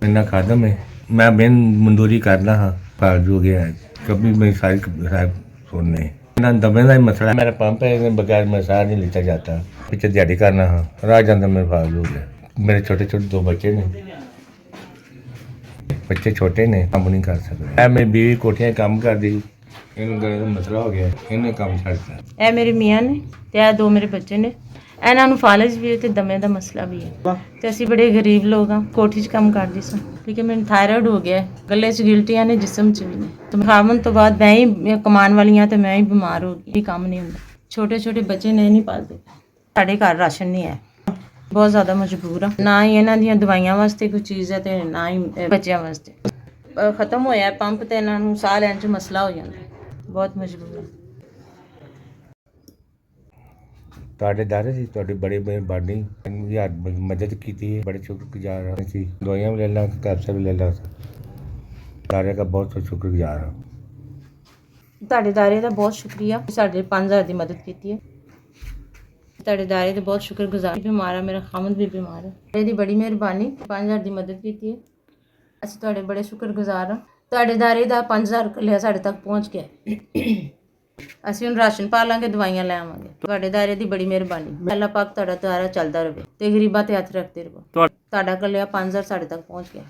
इन्ना खादम है। मैं बेन मंदूरी करना हाँ फालतू हो गया है कभी मेरी सारी सुनने इन्ना दमे का ही मसला है। मेरा पंप है इसमें बगैर मैं सार नहीं लेता जाता। पीछे दिहाड़ी करना हाँ राह जाता मेरे फालतू हो गया। मेरे छोटे छोटे दो बच्चे ने बच्चे छोटे ने काम नहीं कर सकते। मेरी बीवी कोठियां काम कर दी इन्हें मसला हो गया इन्हें काम छड़ता। ਇਹ ਮੇਰੇ ਮੀਆਂ ਨੇ ਤੇ ਇਹ ਦੋ ਮੇਰੇ ਬੱਚੇ ਨੇ। ਇਹਨਾਂ ਨੂੰ ਫਾਲਜ ਵੀ ਹੈ ਤੇ ਦਮੇ ਦਾ ਮਸਲਾ ਵੀ ਹੈ ਤੇ ਅਸੀਂ ਬੜੇ ਗਰੀਬ ਲੋਕ ਹਾਂ। ਕੋਠੀ 'ਚ ਕੰਮ ਕਰਦੀ ਸਾਂ ਠੀਕ ਹੈ। ਮੈਨੂੰ ਥਾਇਰਾਇਡ ਹੋ ਗਿਆ ਗੱਲੇ 'ਚ ਗਿਲਟੀਆਂ ਨੇ ਜਿਸਮ 'ਚ ਵੀ ਨੇ ਤੇ ਖਾਵਣ ਤੋਂ ਬਾਅਦ ਮੈਂ ਹੀ ਕਮਾਉਣ ਵਾਲੀ ਹਾਂ ਤੇ ਮੈਂ ਹੀ ਬਿਮਾਰ ਹੋ ਗਈ। ਕੰਮ ਨਹੀਂ ਹੁੰਦਾ। ਛੋਟੇ ਛੋਟੇ ਬੱਚੇ ਨਹੀਂ ਪਾਲਦੇ। ਸਾਡੇ ਘਰ ਰਾਸ਼ਨ ਨਹੀਂ ਹੈ। ਬਹੁਤ ਜ਼ਿਆਦਾ ਮਜਬੂਰ ਆ। ਨਾ ਹੀ ਇਹਨਾਂ ਦੀਆਂ ਦਵਾਈਆਂ ਵਾਸਤੇ ਕੋਈ ਚੀਜ਼ ਹੈ ਤੇ ਨਾ ਹੀ ਬੱਚਿਆਂ ਵਾਸਤੇ। ਖਤਮ ਹੋਇਆ ਪੰਪ ਤੇ ਇਹਨਾਂ ਨੂੰ ਸਾਹ ਲੈਣ 'ਚ ਮਸਲਾ ਹੋ ਜਾਂਦਾ। ਬਹੁਤ ਮਜਬੂਰ ਆ। ਤੁਹਾਡੇ ਦਾਰੇ ਸੀ ਤੁਹਾਡੀ ਬੜੀ ਮਿਹਰਬਾਨੀ ਯਾਰ ਮਦਦ ਕੀਤੀ है बड़े शुक्रगुजार हैं। सी दवाइयाँ भी ले ला कैप्सूल भी ले ला दारे का बहुत शुक्रगुजार हाँ। ਤੁਹਾਡੇ ਦਾਇਰੇ ਦਾ ਬਹੁਤ ਸ਼ੁਕਰੀਆ ਸਾਡੇ 5000 ਦੀ ਮਦਦ ਕੀਤੀ ਹੈ। ਤੁਹਾਡੇ ਦਾਇਰੇ ਦਾ ਬਹੁਤ ਸ਼ੁਕਰਗੁਜ਼ਾਰ। ਬਿਮਾਰ ਆ ਮੇਰਾ ਖਾਮਦ ਵੀ ਬਿਮਾਰ ਹੈ। ਇਹਦੀ ਬੜੀ ਮਿਹਰਬਾਨੀ 5000 ਦੀ ਮਦਦ ਕੀਤੀ ਹੈ। ਅਸੀਂ ਤੁਹਾਡੇ ਬੜੇ ਸ਼ੁਕਰਗੁਜ਼ਾਰ ਹਾਂ। ਤੁਹਾਡੇ ਦਾਇਰੇ ਦਾ 5000 ਲਿਆ ਸਾਡੇ ਤੱਕ ਪਹੁੰਚ ਗਿਆ। ਅਸੀਂ ਹੁਣ ਰਾਸ਼ਨ ਪਾ ਲਾਂਗੇ ਦਵਾਈਆਂ ਲੈ ਆਵਾਂਗੇ। ਤੁਹਾਡੇ ਦਾਇਰੇ ਦੀ ਬੜੀ ਮਿਹਰਬਾਨੀ। ਅੱਲਾਹ ਪਾਕ ਤੁਹਾਡਾ ਦਾਇਰਾ ਚੱਲਦਾ ਰਹੇ ਤੇ ਗਰੀਬਾਂ ਤੇ ਹੱਥ ਰੱਖਦੇ ਰਹੋ। ਤੁਹਾਡਾ ਕੱਲਿਆ 5000 ਸਾਡੇ ਤੱਕ ਪਹੁੰਚ ਗਿਆ।